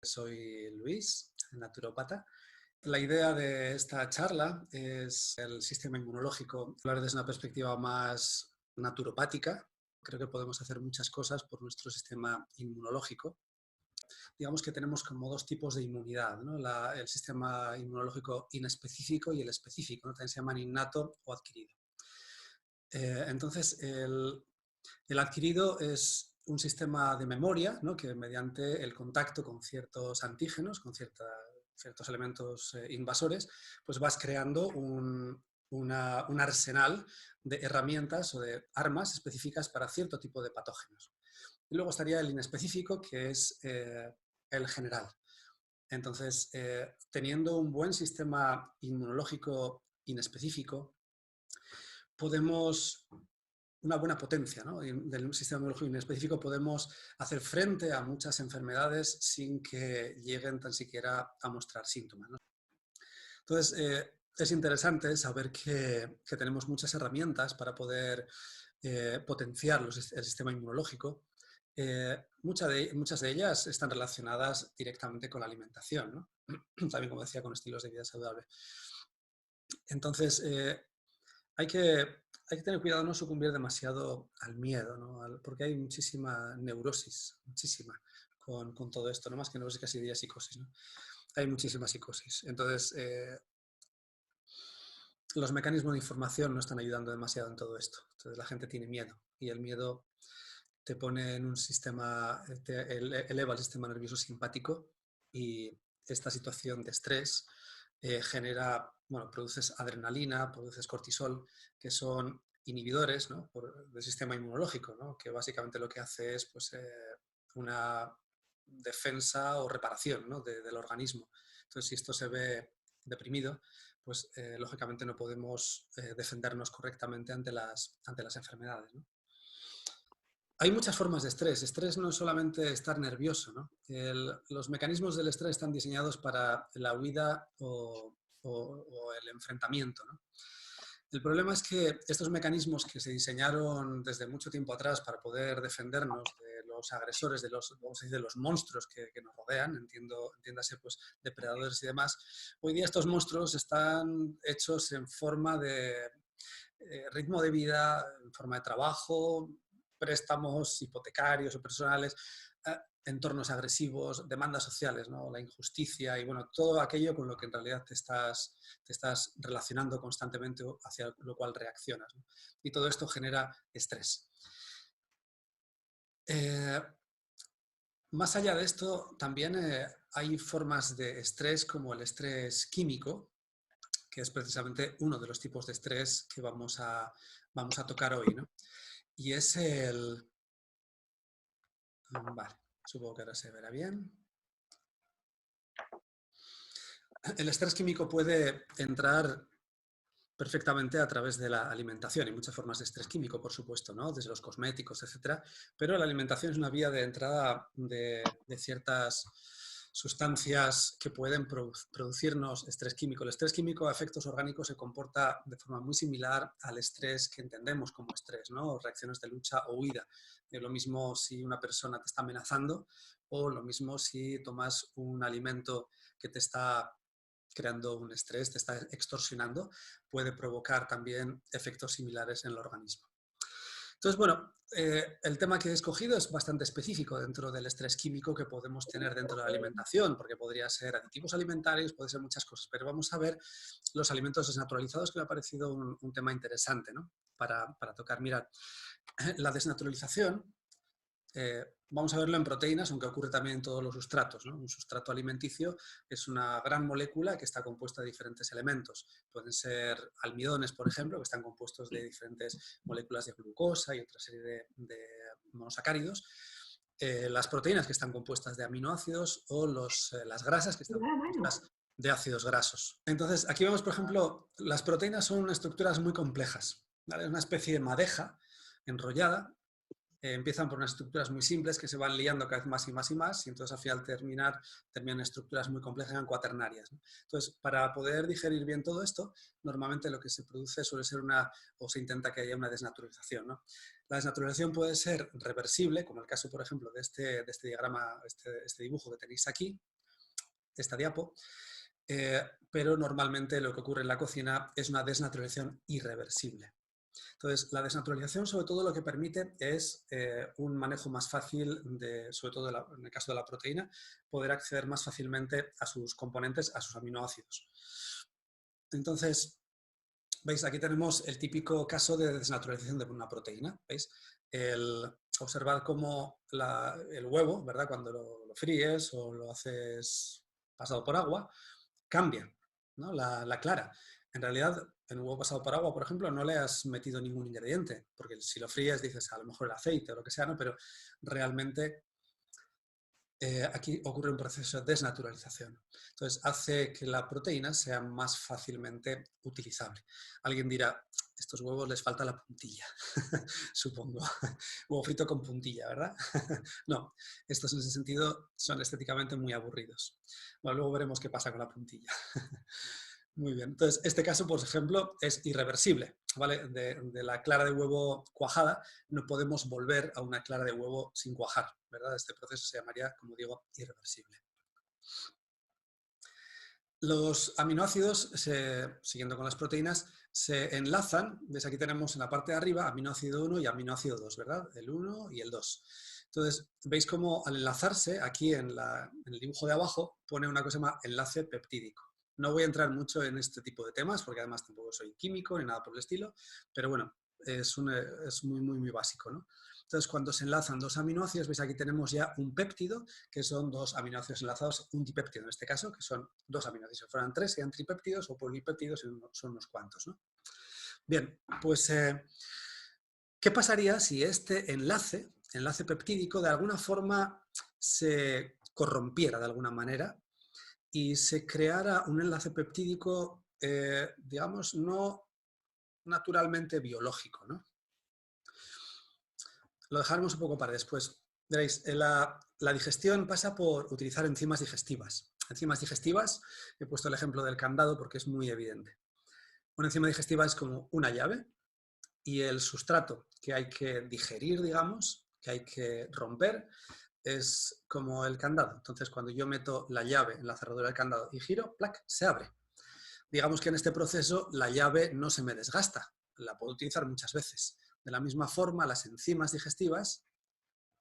Soy Luis, naturópata. La idea de esta charla es el sistema inmunológico, hablar desde una perspectiva más naturopática. Creo que podemos hacer muchas cosas por nuestro sistema inmunológico. Digamos que tenemos como dos tipos de inmunidad, ¿no? El sistema inmunológico inespecífico y el específico, ¿no? También se llaman innato o adquirido. Entonces, el adquirido es un sistema de memoria, ¿no? Que mediante el contacto con ciertos antígenos, con ciertos elementos invasores, pues vas creando un arsenal de herramientas o de armas específicas para cierto tipo de patógenos. Y luego estaría el inespecífico, que es el general. Entonces, teniendo un buen sistema inmunológico inespecífico, podemos, una buena potencia, ¿no? Del sistema inmunológico inespecífico, podemos hacer frente a muchas enfermedades sin que lleguen tan siquiera a mostrar síntomas, ¿no? Entonces, es interesante saber que tenemos muchas herramientas para poder potenciar el sistema inmunológico. Muchas de ellas están relacionadas directamente con la alimentación, ¿no? También, como decía, con estilos de vida saludable. Entonces, hay que tener cuidado de no sucumbir demasiado al miedo, ¿no? Porque hay muchísima neurosis, muchísima, con todo esto, no más que neurosis, casi diría psicosis, ¿no? Hay muchísima psicosis. Entonces, los mecanismos de información no están ayudando demasiado en todo esto. Entonces, la gente tiene miedo y el miedo te pone en un sistema, te eleva el sistema nervioso simpático y esta situación de estrés genera, bueno, produces adrenalina, produces cortisol, que son inhibidores, ¿no? Del sistema inmunológico, ¿no? Que básicamente lo que hace es pues, una defensa o reparación, ¿no? Del organismo. Entonces, si esto se ve deprimido, pues lógicamente no podemos defendernos correctamente ante las enfermedades, ¿no? Hay muchas formas de estrés. Estrés no es solamente estar nervioso, ¿no? Los mecanismos del estrés están diseñados para la huida o el enfrentamiento, ¿no? El problema es que estos mecanismos que se diseñaron desde mucho tiempo atrás para poder defendernos de los agresores, vamos a decir, de los monstruos que nos rodean, entiéndase, pues, depredadores y demás, hoy día estos monstruos están hechos en forma de ritmo de vida, en forma de trabajo, préstamos hipotecarios o personales, entornos agresivos, demandas sociales, ¿no? La injusticia y bueno, todo aquello con lo que en realidad te estás relacionando constantemente, hacia lo cual reaccionas, ¿no? Y todo esto genera estrés. Más allá de esto, también hay formas de estrés como el estrés químico, que es precisamente uno de los tipos de estrés que vamos a tocar hoy, ¿no? Y es Vale, supongo que ahora se verá bien. El estrés químico puede entrar perfectamente a través de la alimentación. Hay muchas formas de estrés químico, por supuesto, ¿no? Desde los cosméticos, etcétera. Pero la alimentación es una vía de entrada de ciertas sustancias que pueden producirnos estrés químico. El estrés químico a efectos orgánicos se comporta de forma muy similar al estrés que entendemos como estrés, ¿no? Reacciones de lucha o huida. Lo mismo si una persona te está amenazando o lo mismo si tomas un alimento que te está creando un estrés, te está extorsionando, puede provocar también efectos similares en el organismo. Entonces, bueno, el tema que he escogido es bastante específico dentro del estrés químico que podemos tener dentro de la alimentación, porque podría ser aditivos alimentarios, puede ser muchas cosas, pero vamos a ver los alimentos desnaturalizados, que me ha parecido un tema interesante, ¿no? Para tocar. Mirad, la desnaturalización, vamos a verlo en proteínas, aunque ocurre también en todos los sustratos, ¿no? Un sustrato alimenticio es una gran molécula que está compuesta de diferentes elementos. Pueden ser almidones, por ejemplo, que están compuestos de diferentes moléculas de glucosa y otra serie de monosacáridos. Las proteínas, que están compuestas de aminoácidos, o las grasas, que están compuestas de ácidos grasos. Entonces, aquí vemos, por ejemplo, las proteínas son estructuras muy complejas, ¿vale? Es una especie de madeja enrollada. Empiezan por unas estructuras muy simples que se van liando cada vez más y más y más, y entonces al final terminan en estructuras muy complejas, en cuaternarias, ¿no? Entonces, para poder digerir bien todo esto, normalmente lo que se produce suele ser o se intenta que haya una desnaturalización, ¿no? La desnaturalización puede ser reversible, como el caso, por ejemplo, de este diagrama, este dibujo que tenéis aquí, esta diapo, pero normalmente lo que ocurre en la cocina es una desnaturalización irreversible. Entonces, la desnaturalización sobre todo lo que permite es un manejo más fácil, sobre todo en el caso de la proteína, poder acceder más fácilmente a sus componentes, a sus aminoácidos. Entonces, ¿veis? Aquí tenemos el típico caso de desnaturalización de una proteína. ¿Veis? Observad cómo el huevo, ¿verdad? Cuando lo fríes o lo haces pasado por agua, cambia, ¿no? La clara. En realidad, en un huevo pasado por agua, por ejemplo, no le has metido ningún ingrediente, porque si lo fríes dices a lo mejor el aceite o lo que sea, ¿no? Pero realmente aquí ocurre un proceso de desnaturalización. Entonces, hace que la proteína sea más fácilmente utilizable. Alguien dirá, estos huevos les falta la puntilla, supongo. Huevo frito con puntilla, ¿verdad? No, estos en ese sentido son estéticamente muy aburridos. Bueno, luego veremos qué pasa con la puntilla. Muy bien, entonces este caso, por ejemplo, es irreversible, ¿vale? De la clara de huevo cuajada no podemos volver a una clara de huevo sin cuajar, ¿verdad? Este proceso se llamaría, como digo, irreversible. Los aminoácidos, siguiendo con las proteínas, se enlazan, ¿ves? Aquí tenemos en la parte de arriba aminoácido 1 y aminoácido 2, ¿verdad? El 1 y el 2. Entonces, veis cómo al enlazarse, aquí en el dibujo de abajo, pone una cosa que se llama enlace peptídico. No voy a entrar mucho en este tipo de temas, porque además tampoco soy químico ni nada por el estilo, pero bueno, es muy, muy, muy básico, ¿no? Entonces, cuando se enlazan dos aminoácidos, veis aquí tenemos ya un péptido, que son dos aminoácidos enlazados, un dipéptido en este caso, que son dos aminoácidos. Si fueran tres, serían tripéptidos, o polipéptidos, son unos cuantos, ¿no? Bien, pues, ¿qué pasaría si este enlace peptídico, de alguna forma se corrompiera de alguna manera y se creara un enlace peptídico, digamos, no naturalmente biológico, ¿no? Lo dejaremos un poco para después. Veréis, la digestión pasa por utilizar enzimas digestivas. Enzimas digestivas, he puesto el ejemplo del candado porque es muy evidente. Una enzima digestiva es como una llave y el sustrato que hay que digerir, digamos, que hay que romper, es como el candado. Entonces, cuando yo meto la llave en la cerradura del candado y giro, ¡plac!, se abre. Digamos que en este proceso la llave no se me desgasta, la puedo utilizar muchas veces. De la misma forma, las enzimas digestivas,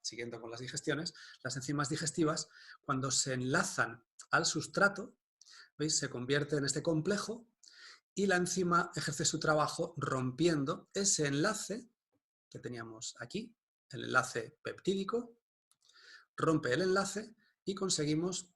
siguiendo con las digestiones, las enzimas digestivas, cuando se enlazan al sustrato, ¿veis? Se convierte en este complejo y la enzima ejerce su trabajo rompiendo ese enlace que teníamos aquí, el enlace peptídico, rompe el enlace y conseguimos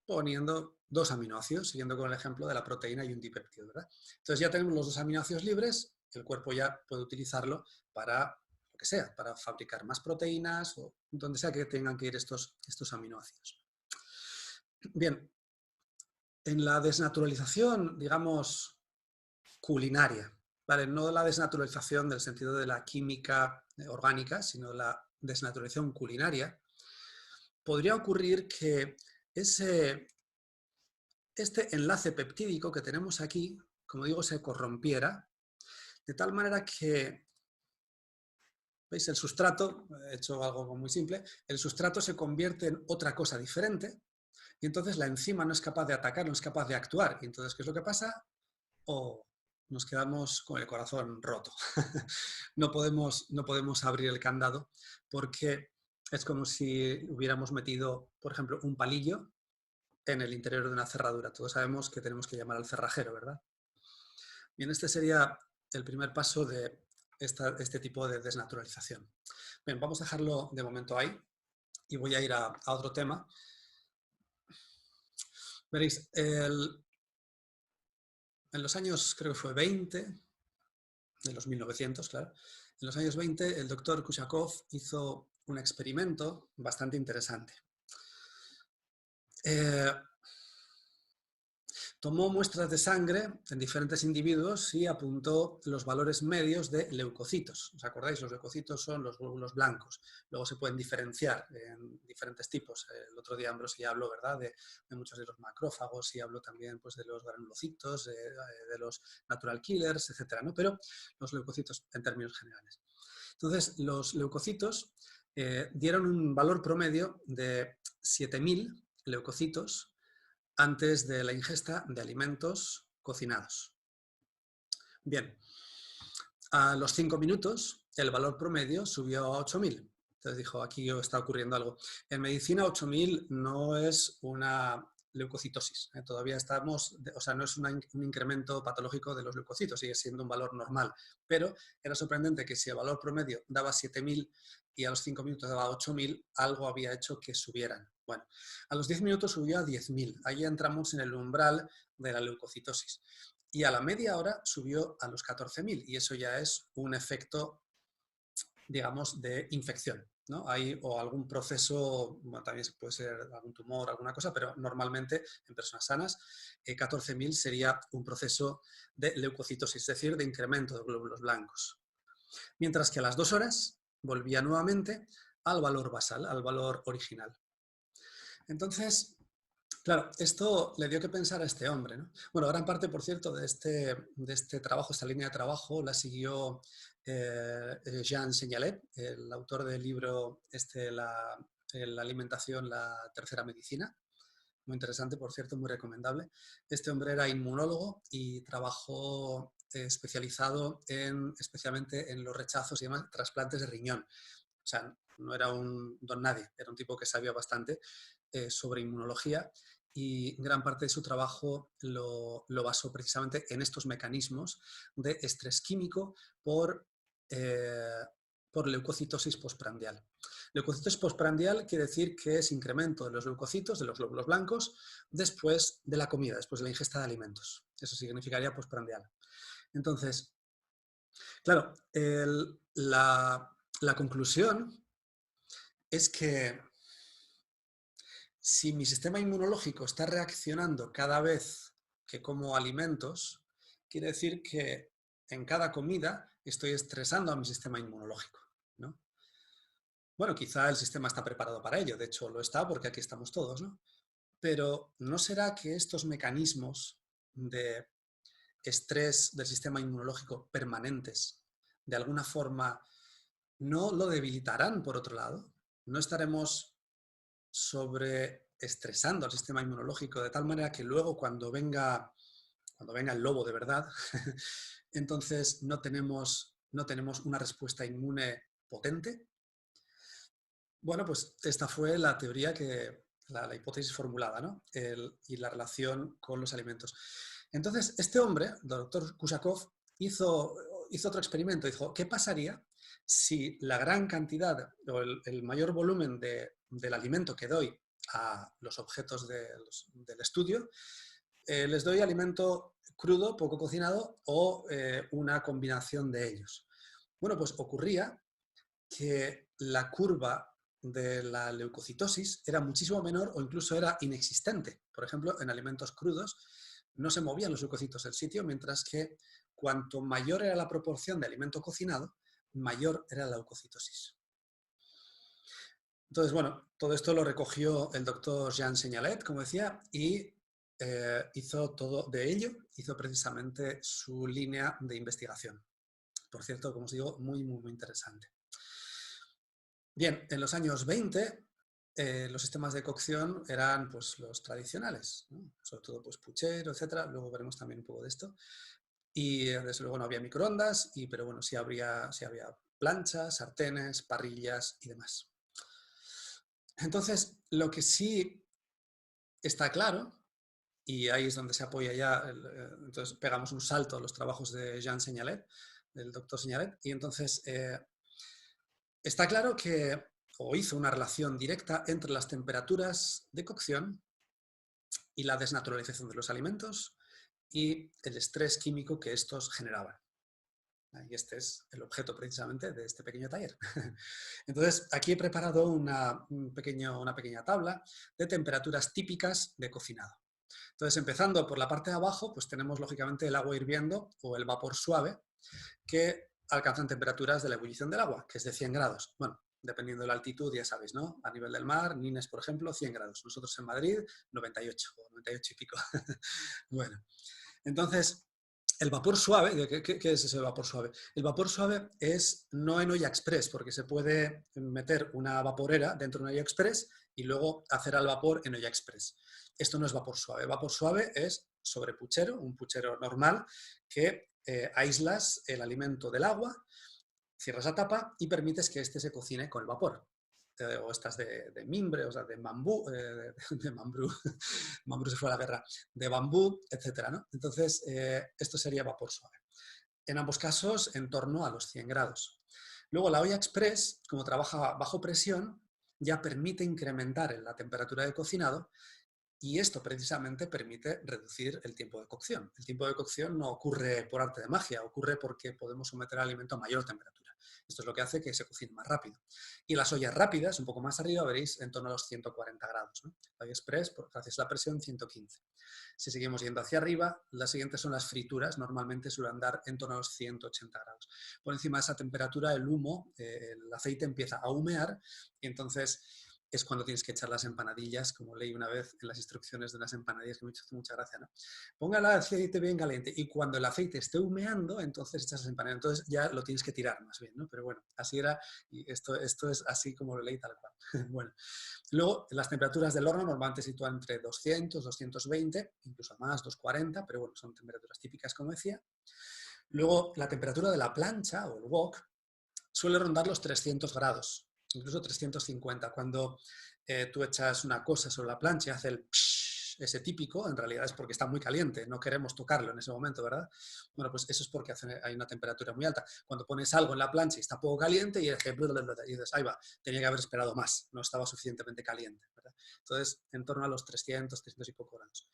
poniendo dos aminoácidos, siguiendo con el ejemplo de la proteína y un dipéptido, ¿verdad? Entonces ya tenemos los dos aminoácidos libres, el cuerpo ya puede utilizarlo para lo que sea, para fabricar más proteínas o donde sea que tengan que ir estos aminoácidos. Bien, en la desnaturalización, digamos, culinaria, ¿vale? No la desnaturalización del sentido de la química orgánica, sino la desnaturalización culinaria, podría ocurrir que este enlace peptídico que tenemos aquí, como digo, se corrompiera, de tal manera que, ¿veis? El sustrato, he hecho algo muy simple, el sustrato se convierte en otra cosa diferente y entonces la enzima no es capaz de atacar, no es capaz de actuar. Y entonces, ¿qué es lo que pasa? O nos quedamos con el corazón roto. No podemos abrir el candado porque es como si hubiéramos metido, por ejemplo, un palillo en el interior de una cerradura. Todos sabemos que tenemos que llamar al cerrajero, ¿verdad? Bien, este sería el primer paso de este tipo de desnaturalización. Bien, vamos a dejarlo de momento ahí y voy a ir a otro tema. Veréis, en los años, creo que fue 20, de los 1900, claro, en los años 20 el doctor Kushakov hizo un experimento bastante interesante. Tomó muestras de sangre en diferentes individuos y apuntó los valores medios de leucocitos. ¿Os acordáis? Los leucocitos son los glóbulos blancos. Luego se pueden diferenciar en diferentes tipos. El otro día Ambrosi habló, ¿verdad?, de muchos de los macrófagos y habló también, pues, de los granulocitos, de los natural killers, etcétera, ¿no? Pero los leucocitos en términos generales. Entonces, los leucocitos dieron un valor promedio de 7000 leucocitos antes de la ingesta de alimentos cocinados. Bien, a los 5 minutos el valor promedio subió a 8.000. Entonces dijo, aquí está ocurriendo algo. En medicina 8.000 no es una leucocitosis. Todavía estamos, o sea, no es un incremento patológico de los leucocitos, sigue siendo un valor normal. Pero era sorprendente que si el valor promedio daba 7.000 y a los 5 minutos daba 8.000, algo había hecho que subieran. Bueno, a los 10 minutos subió a 10.000. Ahí entramos en el umbral de la leucocitosis. Y a la media hora subió a los 14.000 y eso ya es un efecto, digamos, de infección, ¿no? Hay o algún proceso, bueno, también puede ser algún tumor, alguna cosa, pero normalmente en personas sanas 14.000 sería un proceso de leucocitosis, es decir, de incremento de glóbulos blancos. Mientras que a las 2 horas volvía nuevamente al valor basal, al valor original. Entonces, claro, esto le dio que pensar a este hombre, ¿no? Bueno, gran parte, por cierto, de este trabajo, esta línea de trabajo, la siguió Jean Segnalet, el autor del libro la alimentación, la tercera medicina. Muy interesante, por cierto, muy recomendable. Este hombre era inmunólogo y trabajó especializado especialmente en los rechazos y demás, trasplantes de riñón. O sea, no era un don nadie, era un tipo que sabía bastante sobre inmunología y gran parte de su trabajo lo basó precisamente en estos mecanismos de estrés químico por leucocitosis postprandial. Leucocitosis postprandial quiere decir que es incremento de los leucocitos, de los glóbulos blancos, después de la comida, después de la ingesta de alimentos. Eso significaría postprandial. Entonces, claro, la conclusión es que si mi sistema inmunológico está reaccionando cada vez que como alimentos, quiere decir que en cada comida estoy estresando a mi sistema inmunológico, ¿no? Bueno, quizá el sistema está preparado para ello, de hecho lo está porque aquí estamos todos, ¿no? Pero ¿no será que estos mecanismos de estrés del sistema inmunológico permanentes, de alguna forma, no lo debilitarán por otro lado? ¿No estaremos sobreestresando al sistema inmunológico de tal manera que luego cuando venga el lobo de verdad, entonces no tenemos una respuesta inmune potente? Bueno, pues esta fue la teoría la hipótesis formulada, ¿no? Y la relación con los alimentos. Entonces, este hombre, el doctor Kushakov, hizo otro experimento. Dijo, ¿qué pasaría si la gran cantidad o el mayor volumen del alimento que doy a los objetos del estudio, les doy alimento crudo, poco cocinado o una combinación de ellos? Bueno, pues ocurría que la curva de la leucocitosis era muchísimo menor o incluso era inexistente. Por ejemplo, en alimentos crudos no se movían los leucocitos del sitio, mientras que cuanto mayor era la proporción de alimento cocinado, mayor era la leucocitosis. Entonces, bueno, todo esto lo recogió el doctor Jean Segnalet, como decía, y hizo todo de ello, hizo precisamente su línea de investigación. Por cierto, como os digo, muy, muy, muy interesante. Bien, en los años 20 los sistemas de cocción eran pues, los tradicionales, ¿no? Sobre todo pues, puchero, etc. Luego veremos también un poco de esto. Y desde luego no había microondas, pero bueno, sí había planchas, sartenes, parrillas y demás. Entonces, lo que sí está claro, y ahí es donde se apoya ya, entonces pegamos un salto a los trabajos de Jean Segnalet, del doctor Segnalet, y entonces está claro que hizo una relación directa entre las temperaturas de cocción y la desnaturalización de los alimentos y el estrés químico que estos generaban. Y este es el objeto precisamente de este pequeño taller. Entonces, aquí he preparado una pequeña tabla de temperaturas típicas de cocinado. Entonces, empezando por la parte de abajo, pues tenemos lógicamente el agua hirviendo o el vapor suave, que alcanzan temperaturas de la ebullición del agua, que es de 100 grados. Bueno, dependiendo de la altitud, ya sabéis, ¿no? A nivel del mar, Nines, por ejemplo, 100 grados. Nosotros en Madrid, 98 o 98 y pico. Bueno, entonces, el vapor suave, ¿qué es ese vapor suave? El vapor suave es no en olla express, porque se puede meter una vaporera dentro de una olla express y luego hacer al vapor en olla express. Esto no es vapor suave. Vapor suave es sobre puchero, un puchero normal, que aíslas el alimento del agua, cierras la tapa y permites que éste se cocine con el vapor. O estas de mimbre, o sea, de bambú, de mambrú, mambrú se fue a la guerra, de bambú, etcétera, ¿no? Entonces, esto sería vapor suave. En ambos casos, en torno a los 100 grados. Luego, la olla express, como trabaja bajo presión, ya permite incrementar la temperatura de cocinado y esto precisamente permite reducir el tiempo de cocción. El tiempo de cocción no ocurre por arte de magia, ocurre porque podemos someter al alimento a mayor temperatura. Esto es lo que hace que se cocine más rápido. Y las ollas rápidas, un poco más arriba, veréis en torno a los 140 grados, ¿no? La olla express, gracias a la presión, 115. Si seguimos yendo hacia arriba, las siguientes son las frituras, normalmente suelen andar en torno a los 180 grados. Por encima de esa temperatura, el humo, el aceite empieza a humear y entonces es cuando tienes que echar las empanadillas, como leí una vez en las instrucciones de las empanadillas, que me hizo mucha gracia, ¿no? Ponga el aceite bien caliente y cuando el aceite esté humeando, entonces echas las empanadillas. Entonces ya lo tienes que tirar más bien, ¿no? Pero bueno, así era y esto es así como lo leí tal cual. Bueno, luego las temperaturas del horno normalmente se sitúan entre 200, 220, incluso más, 240, pero bueno, son temperaturas típicas, como decía. Luego la temperatura de la plancha o el wok suele rondar los 300 grados, incluso 350. Cuando tú echas una cosa sobre la plancha y hace el psh, ese típico, en realidad es porque está muy caliente, no queremos tocarlo en ese momento, ¿verdad? Bueno, pues eso es porque hay una temperatura muy alta. Cuando pones algo en la plancha y está poco caliente y dices, ahí va, tenía que haber esperado más, no estaba suficientemente caliente, ¿verdad? Entonces, en torno a los 300, 300 y poco grados.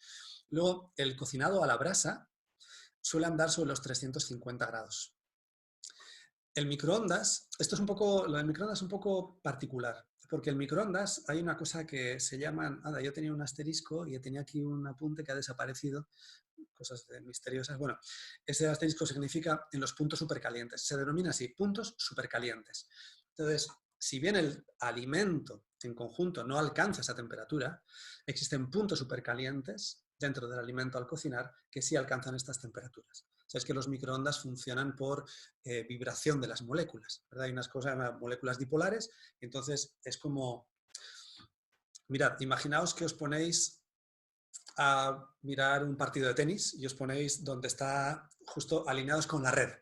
Luego, el cocinado a la brasa suele andar sobre los 350 grados. El microondas, lo del microondas es un poco particular, porque el microondas hay una cosa que se llama, yo tenía un asterisco y tenía aquí un apunte que ha desaparecido, cosas misteriosas. Bueno, ese asterisco significa en los puntos supercalientes, se denomina así, puntos supercalientes. Entonces, si bien el alimento en conjunto no alcanza esa temperatura, existen puntos supercalientes dentro del alimento al cocinar que sí alcanzan estas temperaturas. Sabes que los microondas funcionan por vibración de las moléculas, ¿verdad? Hay unas cosas, moléculas dipolares, y entonces es como, mirad, imaginaos que os ponéis a mirar un partido de tenis y os ponéis donde está justo alineados con la red,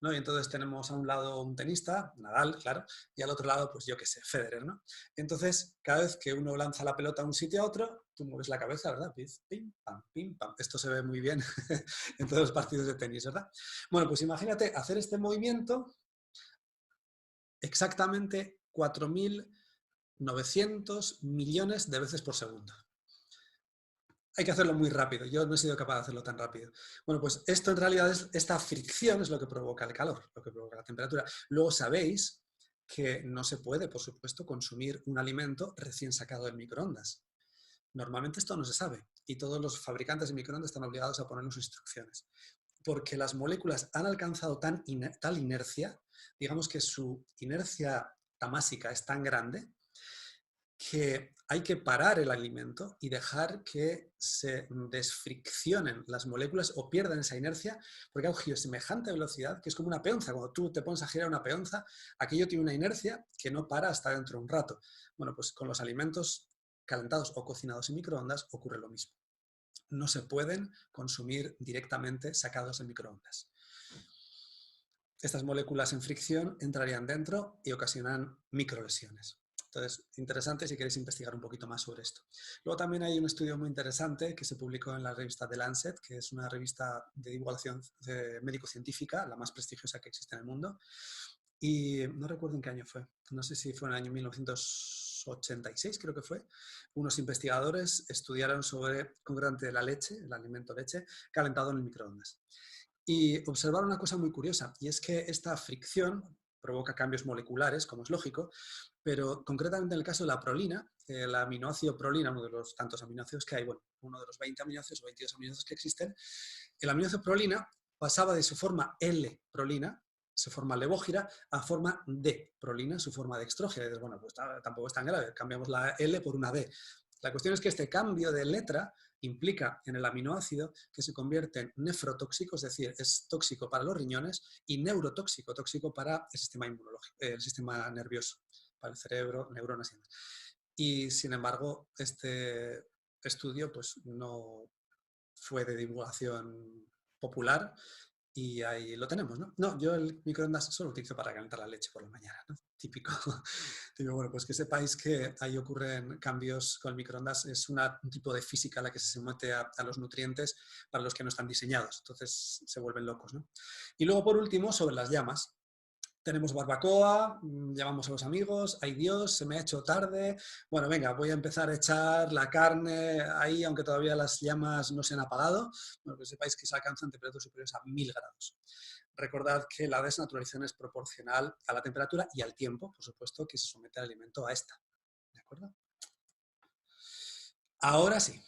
¿no? Y entonces tenemos a un lado un tenista, Nadal, claro, y al otro lado, pues yo qué sé, Federer, ¿no? Entonces, cada vez que uno lanza la pelota a un sitio a otro, tú mueves la cabeza, ¿verdad? Pim, pam, pim, pam. Esto se ve muy bien en todos los partidos de tenis, ¿verdad? Bueno, pues imagínate hacer este movimiento exactamente 4.900 millones de veces por segundo. Hay que hacerlo muy rápido. Yo no he sido capaz de hacerlo tan rápido. Bueno, pues esto en realidad esta fricción es lo que provoca el calor, lo que provoca la temperatura. Luego sabéis que no se puede, por supuesto, consumir un alimento recién sacado del microondas. Normalmente esto no se sabe y todos los fabricantes de microondas están obligados a ponernos instrucciones. Porque las moléculas han alcanzado tal inercia, digamos que su inercia tamásica es tan grande, que hay que parar el alimento y dejar que se desfriccionen las moléculas o pierdan esa inercia, porque hay un giro semejante velocidad que es como una peonza. Cuando tú te pones a girar una peonza, aquello tiene una inercia que no para hasta dentro de un rato. Bueno, pues con los alimentos calentados o cocinados en microondas ocurre lo mismo. No se pueden consumir directamente sacados en microondas. Estas moléculas en fricción entrarían dentro y ocasionan microlesiones. Entonces, interesante si queréis investigar un poquito más sobre esto. Luego también hay un estudio muy interesante que se publicó en la revista The Lancet, que es una revista de divulgación médico-científica, la más prestigiosa que existe en el mundo. Y no recuerdo en qué año fue. No sé si fue en el año 1986, creo que fue. Unos investigadores estudiaron sobre, concretamente, la leche, el alimento leche, calentado en el microondas. Y observaron una cosa muy curiosa, y es que esta fricción provoca cambios moleculares, como es lógico, pero concretamente en el caso de la prolina, el aminoácido prolina, uno de los tantos aminoácidos que hay, bueno, uno de los 20 aminoácidos o 22 aminoácidos que existen, el aminoácido prolina pasaba de su forma L-prolina, su forma levógira, a forma D-prolina, su forma dextrógena. Y dices, bueno, pues tampoco es tan grave, cambiamos la L por una D. La cuestión es que este cambio de letra implica en el aminoácido que se convierte en nefrotóxico, es decir, es tóxico para los riñones, y neurotóxico, tóxico para el sistema inmunológico, el sistema nervioso, para el cerebro, neuronas y demás. Y sin embargo, este estudio pues, no fue de divulgación popular y ahí lo tenemos, ¿no? No, yo el microondas solo utilizo para calentar la leche por la mañana, ¿no? Típico. Digo, bueno, pues que sepáis que ahí ocurren cambios con el microondas. Es un tipo de física a la que se somete a los nutrientes para los que no están diseñados. Entonces se vuelven locos, ¿no? Y luego, por último, sobre las llamas. Tenemos barbacoa, llamamos a los amigos, ay Dios, se me ha hecho tarde, bueno, venga, voy a empezar a echar la carne ahí, aunque todavía las llamas no se han apagado, bueno, que sepáis que se alcanzan temperaturas superiores a 1000 grados. Recordad que la desnaturalización es proporcional a la temperatura y al tiempo, por supuesto, que se somete el alimento a esta. ¿De acuerdo? Ahora sí.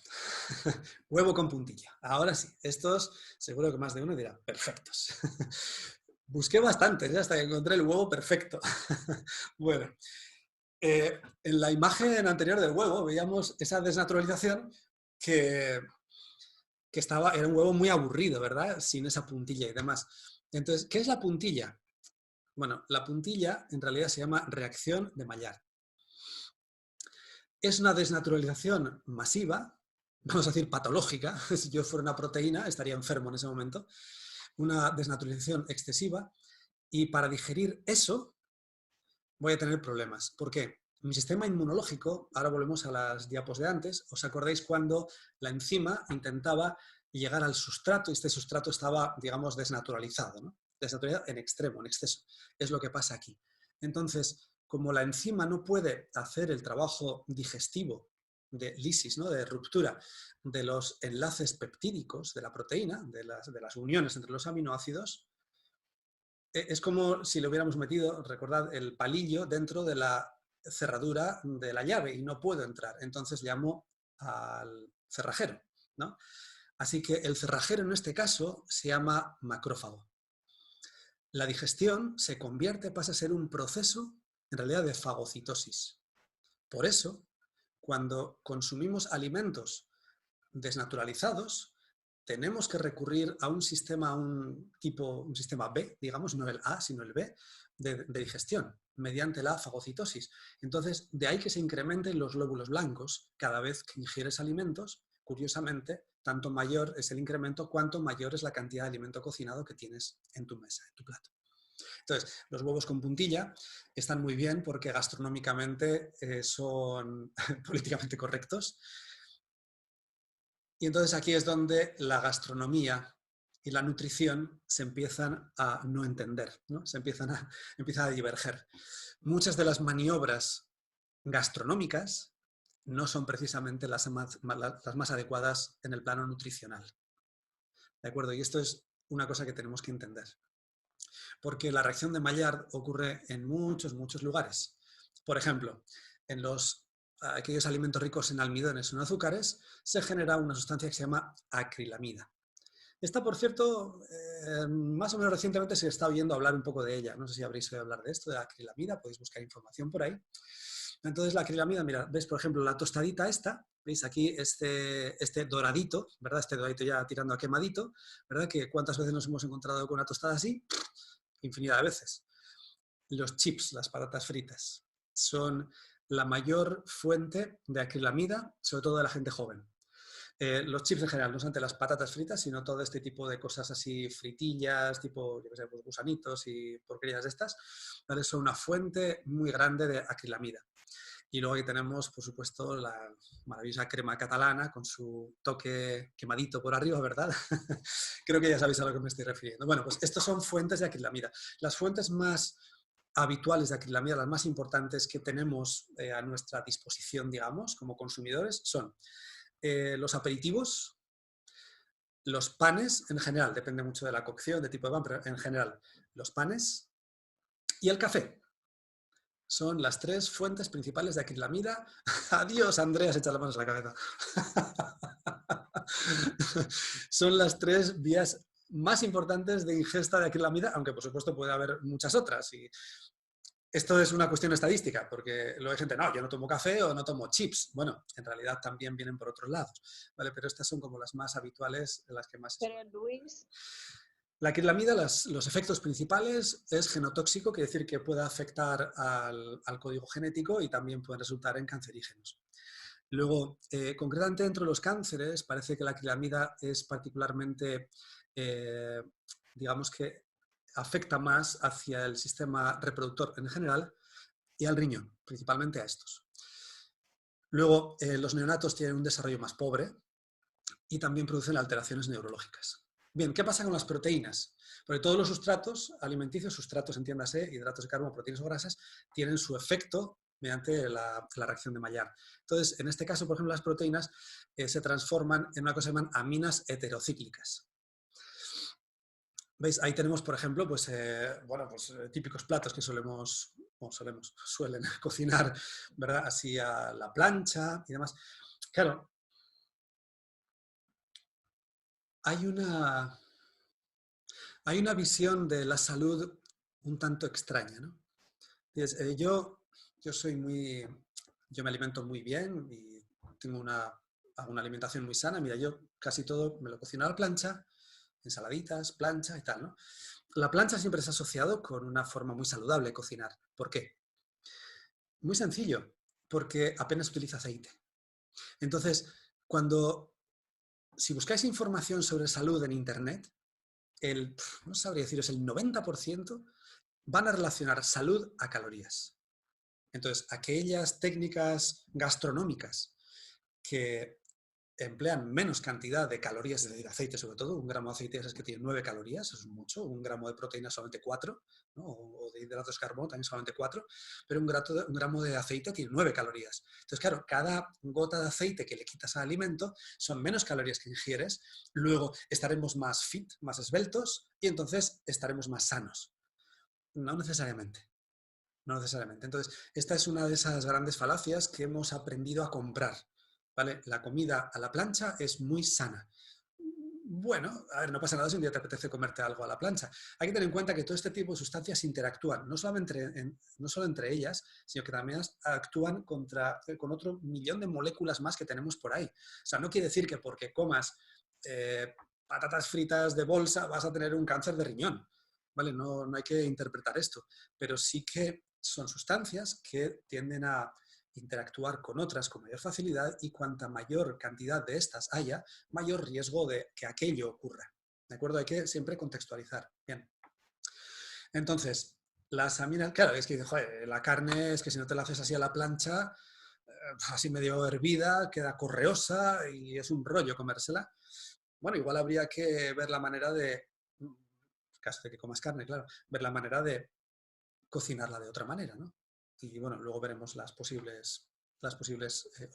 Huevo con puntilla. Ahora sí. Estos seguro que más de uno dirá, perfectos. Busqué bastante, hasta que encontré el huevo perfecto. Bueno, en la imagen anterior del huevo veíamos esa desnaturalización que era un huevo muy aburrido, ¿verdad? Sin esa puntilla y demás. Entonces, ¿qué es la puntilla? Bueno, la puntilla en realidad se llama reacción de Maillard. Es una desnaturalización masiva, vamos a decir patológica, si yo fuera una proteína estaría enfermo en ese momento, una desnaturalización excesiva, y para digerir eso voy a tener problemas. ¿Por qué? Mi sistema inmunológico, ahora volvemos a las diapos de antes, ¿os acordáis cuando la enzima intentaba llegar al sustrato y este sustrato estaba, digamos, desnaturalizado, ¿no? Desnaturalizado en extremo, en exceso. Es lo que pasa aquí. Entonces, como la enzima no puede hacer el trabajo digestivo de lisis, ¿no? De ruptura de los enlaces peptídicos de la proteína, de las uniones entre los aminoácidos, es como si le hubiéramos metido, recordad, el palillo dentro de la cerradura de la llave y no puedo entrar. Entonces llamo al cerrajero, ¿no? Así que el cerrajero en este caso se llama macrófago. La digestión se convierte, pasa a ser un proceso en realidad de fagocitosis. Por eso, cuando consumimos alimentos desnaturalizados, tenemos que recurrir a un sistema, un sistema B, digamos, no el A, sino el B, de digestión, mediante la fagocitosis. Entonces, de ahí que se incrementen los glóbulos blancos cada vez que ingieres alimentos. Curiosamente, tanto mayor es el incremento, cuanto mayor es la cantidad de alimento cocinado que tienes en tu mesa, en tu plato. Entonces, los huevos con puntilla están muy bien porque gastronómicamente son políticamente correctos. Y entonces aquí es donde la gastronomía y la nutrición se empiezan a no entender, ¿no? Empiezan a diverger. Muchas de las maniobras gastronómicas no son precisamente las más adecuadas en el plano nutricional. ¿De acuerdo? Y esto es una cosa que tenemos que entender. Porque la reacción de Maillard ocurre en muchos, muchos lugares. Por ejemplo, en aquellos alimentos ricos en almidones o en azúcares, se genera una sustancia que se llama acrilamida. Esta, por cierto, más o menos recientemente se está oyendo hablar un poco de ella. No sé si habréis oído hablar de esto, de la acrilamida, podéis buscar información por ahí. Entonces, la acrilamida, mira, ves, por ejemplo, la tostadita esta, veis aquí este doradito, ¿verdad? Este doradito ya tirando a quemadito, ¿verdad? Que cuántas veces nos hemos encontrado con una tostada así, infinidad de veces. Los chips, las patatas fritas, son la mayor fuente de acrilamida, sobre todo de la gente joven. Los chips en general, no solamente las patatas fritas, sino todo este tipo de cosas así, fritillas, tipo, yo qué sé, pues gusanitos y porquerías de estas, ¿vale? Son una fuente muy grande de acrilamida. Y luego aquí tenemos, por supuesto, la maravillosa crema catalana con su toque quemadito por arriba, ¿verdad? Creo que ya sabéis a lo que me estoy refiriendo. Bueno, pues estas son fuentes de acrilamida. Las fuentes más habituales de acrilamida, las más importantes que tenemos a nuestra disposición, digamos, como consumidores, son los aperitivos, los panes, en general, depende mucho de la cocción, de tipo de pan, pero en general, los panes y el café. Son las tres fuentes principales de acrilamida. Adiós, Andreas, echa las manos a la cabeza. Son las tres vías más importantes de ingesta de acrilamida, aunque por supuesto puede haber muchas otras. Y esto es una cuestión estadística, porque luego hay gente, no, yo no tomo café o no tomo chips. Bueno, en realidad también vienen por otros lados, ¿vale? Pero estas son como las más habituales, las que más... Pero Luis... La acrilamida, los efectos principales es genotóxico, quiere decir que puede afectar al código genético y también pueden resultar en cancerígenos. Luego, concretamente dentro de los cánceres, parece que la acrilamida es particularmente, digamos que afecta más hacia el sistema reproductor en general y al riñón, principalmente a estos. Luego, los neonatos tienen un desarrollo más pobre y también producen alteraciones neurológicas. Bien, ¿qué pasa con las proteínas? Porque todos los sustratos alimenticios, sustratos, entiéndase, hidratos de carbono, proteínas o grasas, tienen su efecto mediante la reacción de Maillard. Entonces, en este caso, por ejemplo, las proteínas se transforman en una cosa que se llaman aminas heterocíclicas. ¿Veis? Ahí tenemos, por ejemplo, pues, típicos platos que suelen cocinar, ¿verdad? Así a la plancha y demás. Claro, hay una visión de la salud un tanto extraña, ¿no? Yo soy yo me alimento muy bien y tengo hago una alimentación muy sana. Mira, yo casi todo me lo cocino a la plancha, ensaladitas, plancha y tal, ¿no? La plancha siempre se ha asociado con una forma muy saludable de cocinar. ¿Por qué? Muy sencillo, porque apenas utiliza aceite. Entonces, si buscáis información sobre salud en Internet, no sabría deciros, el 90% van a relacionar salud a calorías. Entonces, aquellas técnicas gastronómicas que emplean menos cantidad de calorías, es decir, aceite sobre todo, un gramo de aceite es que tiene 9 calorías, eso es mucho, un gramo de proteína solamente 4, ¿no? O de hidratos de carbono también solamente 4, pero un gramo de aceite tiene 9 calorías. Entonces, claro, cada gota de aceite que le quitas al alimento son menos calorías que ingieres, luego estaremos más fit, más esbeltos, y entonces estaremos más sanos. No necesariamente. No necesariamente. Entonces, esta es una de esas grandes falacias que hemos aprendido a comprar, ¿vale? La comida a la plancha es muy sana. Bueno, a ver, no pasa nada si un día te apetece comerte algo a la plancha. Hay que tener en cuenta que todo este tipo de sustancias interactúan, no solo entre ellas, sino que también actúan con otro millón de moléculas más que tenemos por ahí. O sea, no quiere decir que porque comas patatas fritas de bolsa vas a tener un cáncer de riñón, ¿vale? No hay que interpretar esto, pero sí que son sustancias que tienden a interactuar con otras con mayor facilidad y cuanta mayor cantidad de estas haya, mayor riesgo de que aquello ocurra. ¿De acuerdo? Hay que siempre contextualizar. Bien. Entonces, las aminas, claro, es que joder, la carne es que si no te la haces así a la plancha, así medio hervida, queda correosa y es un rollo comérsela. Bueno, igual habría que ver la manera de, en caso de que comas carne, claro, ver la manera de cocinarla de otra manera, ¿no? Y bueno, luego veremos las posibles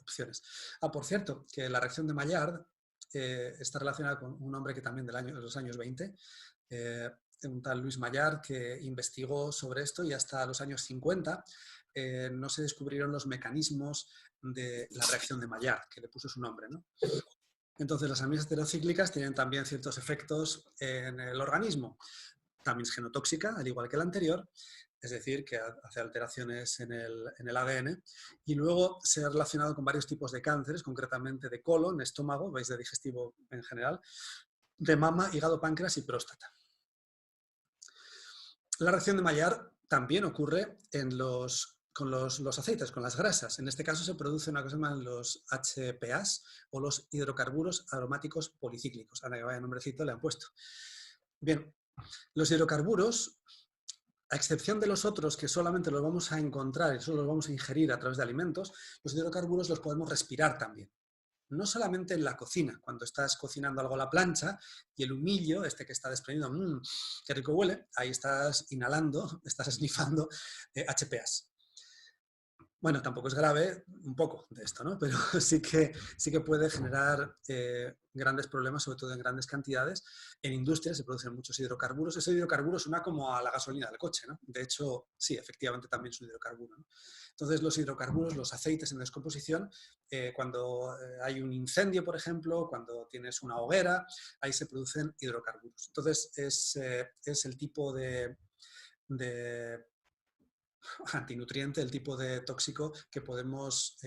opciones. Por cierto, que la reacción de Maillard está relacionada con un hombre que también de los años 20, un tal Luis Maillard, que investigó sobre esto y hasta los años 50 no se descubrieron los mecanismos de la reacción de Maillard, que le puso su nombre, ¿no? Entonces, las aminas heterocíclicas tienen también ciertos efectos en el organismo. También es genotóxica, al igual que la anterior, es decir, que hace alteraciones en el ADN, y luego se ha relacionado con varios tipos de cánceres, concretamente de colon, estómago, veis, de digestivo en general, de mama, hígado, páncreas y próstata. La reacción de Maillard también ocurre con los aceites, con las grasas. En este caso se produce una cosa que se llaman los HPAs o los hidrocarburos aromáticos policíclicos. Ahora que vaya nombrecito le han puesto. Bien, los hidrocarburos, a excepción de los otros que solamente los vamos a encontrar y solo los vamos a ingerir a través de alimentos, los hidrocarburos los podemos respirar también. No solamente en la cocina, cuando estás cocinando algo a la plancha y el humillo, este que está desprendiendo, qué rico huele, ahí estás inhalando, estás esnifando HPAs. Bueno, tampoco es grave, un poco de esto, ¿no? Pero sí que puede generar grandes problemas, sobre todo en grandes cantidades. En industria se producen muchos hidrocarburos. Ese hidrocarburo suena como a la gasolina del coche, ¿no? De hecho, sí, efectivamente también es un hidrocarburo, ¿no? Entonces, los hidrocarburos, los aceites en descomposición, cuando hay un incendio, por ejemplo, cuando tienes una hoguera, ahí se producen hidrocarburos. Entonces, es el tipo de antinutriente, el tipo de tóxico que podemos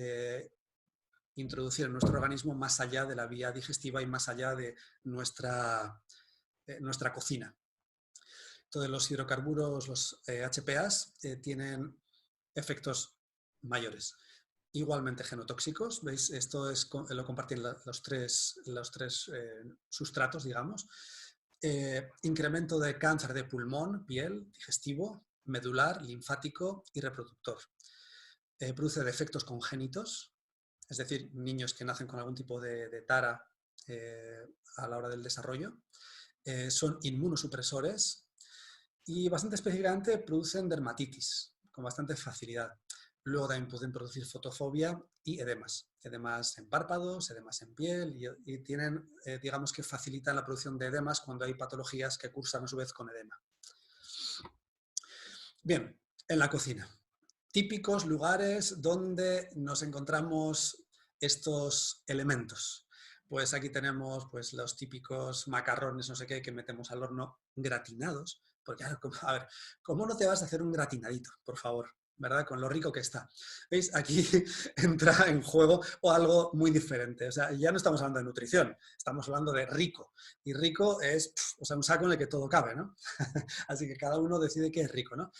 introducir en nuestro organismo más allá de la vía digestiva y más allá de nuestra cocina. Entonces, los hidrocarburos, los HPAs, tienen efectos mayores. igualmente genotóxicos. ¿Veis? Esto lo comparten los tres sustratos, digamos. Incremento de cáncer de pulmón, piel, digestivo, medular, linfático y reproductor. Produce defectos congénitos, es decir, niños que nacen con algún tipo de tara a la hora del desarrollo. Son inmunosupresores y bastante específicamente producen dermatitis con bastante facilidad. Luego también pueden producir fotofobia y edemas. Edemas en párpados, edemas en piel y tienen, digamos que facilitan la producción de edemas cuando hay patologías que cursan a su vez con edema. Bien, en la cocina. Típicos lugares donde nos encontramos estos elementos. Pues aquí tenemos pues, los típicos macarrones, no sé qué, que metemos al horno gratinados. Porque, claro, a ver, ¿cómo no te vas a hacer un gratinadito, por favor? ¿Verdad? Con lo rico que está. ¿Veis? Aquí entra en juego o algo muy diferente. O sea, ya no estamos hablando de nutrición, estamos hablando de rico. Y rico es, o sea, un saco en el que todo cabe, ¿no? Así que cada uno decide qué es rico, ¿no?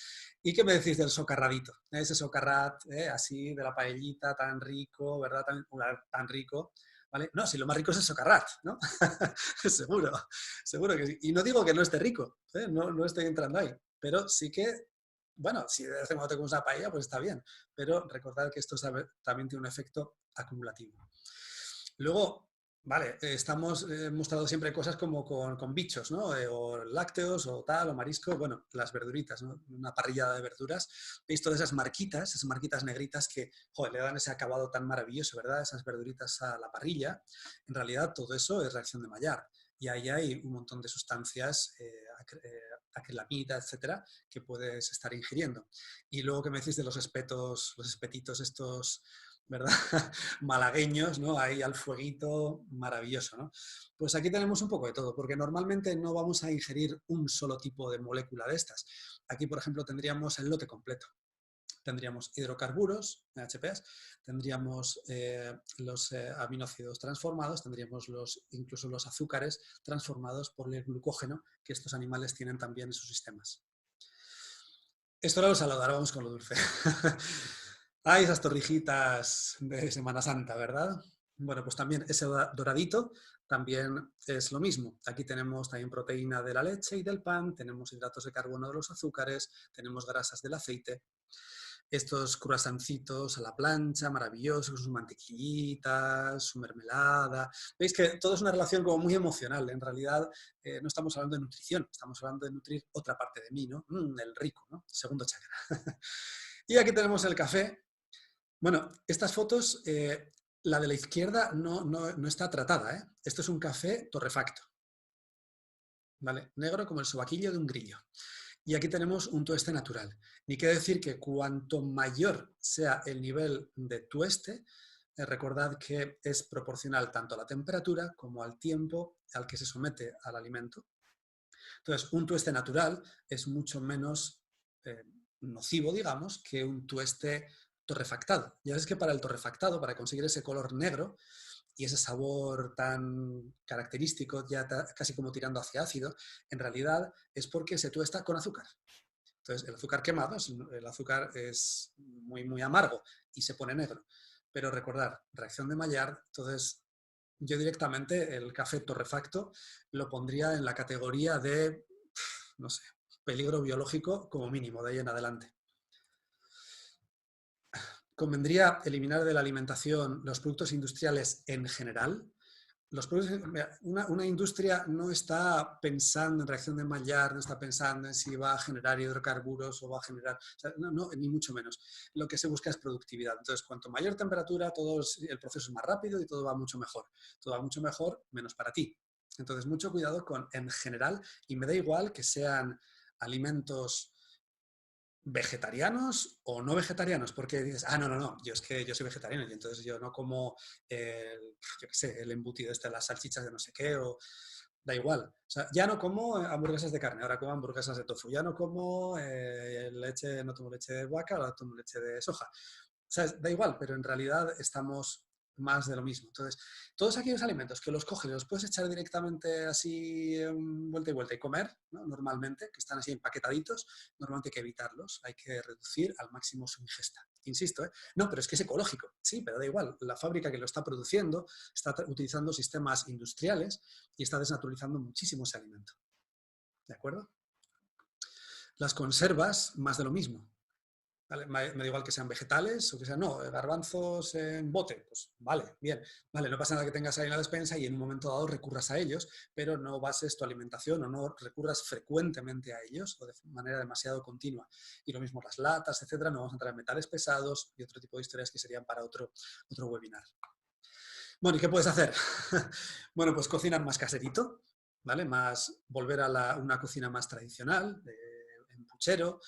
¿Y qué me decís del socarradito? Ese socarrat, así, de la paellita, tan rico, ¿verdad? Tan rico, ¿vale? No, si lo más rico es el socarrat, ¿no? Seguro, seguro que sí. Y no digo que no esté rico, no estoy entrando ahí, pero sí que, bueno, si de vez en cuando te comes una paella, pues está bien, pero recordad que esto también tiene un efecto acumulativo. Luego, vale, hemos mostrado siempre cosas como con bichos, ¿no? O lácteos o tal, o marisco, bueno, las verduritas, ¿no? Una parrillada de verduras. ¿Veis todas esas marquitas negritas que, joder, le dan ese acabado tan maravilloso, ¿verdad? Esas verduritas a la parrilla. En realidad todo eso es reacción de Maillard. Y ahí hay un montón de sustancias, acrilamida, etcétera, que puedes estar ingiriendo. Y luego que me decís de los espetitos estos, ¿verdad? Malagueños, ¿no? Ahí al fueguito, maravilloso, ¿no? Pues aquí tenemos un poco de todo, porque normalmente no vamos a ingerir un solo tipo de molécula de estas. Aquí, por ejemplo, tendríamos el lote completo. Tendríamos hidrocarburos, HPs, tendríamos los aminoácidos transformados, tendríamos incluso los azúcares transformados por el glucógeno que estos animales tienen también en sus sistemas. Esto era lo salado, ahora vamos con lo dulce. Ay, esas torrijitas de Semana Santa, ¿verdad? Bueno, pues también ese doradito también es lo mismo. Aquí tenemos también proteína de la leche y del pan, tenemos hidratos de carbono de los azúcares, tenemos grasas del aceite. Estos croissancitos a la plancha, maravillosos, sus mantequillitas, su mermelada. Veis que todo es una relación como muy emocional. En realidad no estamos hablando de nutrición, estamos hablando de nutrir otra parte de mí, ¿no? El rico, ¿no? Segundo chakra. Y aquí tenemos el café. Bueno, estas fotos, la de la izquierda no está tratada, ¿eh? Esto es un café torrefacto, ¿vale? Negro como el sobaquillo de un grillo. Y aquí tenemos un tueste natural. Ni quiere decir que cuanto mayor sea el nivel de tueste, recordad que es proporcional tanto a la temperatura como al tiempo al que se somete al alimento. Entonces, un tueste natural es mucho menos nocivo, digamos, que un tueste torrefactado. Ya ves que para el torrefactado, para conseguir ese color negro y ese sabor tan característico, ya casi como tirando hacia ácido, en realidad es porque se tuesta con azúcar. Entonces, el azúcar quemado, el azúcar es muy, muy amargo y se pone negro. Pero recordar, reacción de Maillard, entonces yo directamente el café torrefacto lo pondría en la categoría de, no sé, peligro biológico como mínimo, de ahí en adelante. Convendría eliminar de la alimentación los productos industriales en general. Una industria no está pensando en reacción de Maillard, no está pensando en si va a generar hidrocarburos o va a generar... O sea, no, ni mucho menos. Lo que se busca es productividad. Entonces, cuanto mayor temperatura, el proceso es más rápido y todo va mucho mejor. Todo va mucho mejor, menos para ti. Entonces, mucho cuidado con en general, y me da igual que sean alimentos vegetarianos o no vegetarianos, porque dices, no, yo es que yo soy vegetariano y entonces yo no como yo qué sé, el embutido las salchichas de no sé qué, o da igual. O sea, ya no como hamburguesas de carne, ahora como hamburguesas de tofu, ya no como no tomo leche de vaca, ahora tomo leche de soja. O sea, da igual, pero en realidad estamos más de lo mismo. Entonces, todos aquellos alimentos que los coges y los puedes echar directamente así vuelta y vuelta y comer, ¿no? Normalmente, que están así empaquetaditos, normalmente hay que evitarlos, hay que reducir al máximo su ingesta. Insisto, ¿eh? No, pero es que es ecológico. Sí, pero da igual. La fábrica que lo está produciendo está utilizando sistemas industriales y está desnaturalizando muchísimo ese alimento. ¿De acuerdo? Las conservas, más de lo mismo. ¿Vale? Me da igual que sean vegetales o que sean, no, garbanzos en bote, pues vale, bien, vale, no pasa nada que tengas ahí en la despensa y en un momento dado recurras a ellos, pero no bases tu alimentación o no recurras frecuentemente a ellos o de manera demasiado continua. Y lo mismo las latas, etcétera, no vamos a entrar en metales pesados y otro tipo de historias que serían para otro webinar. Bueno, ¿y qué puedes hacer? Bueno, pues cocinar más caserito, ¿vale? Volver a una cocina más tradicional, en puchero,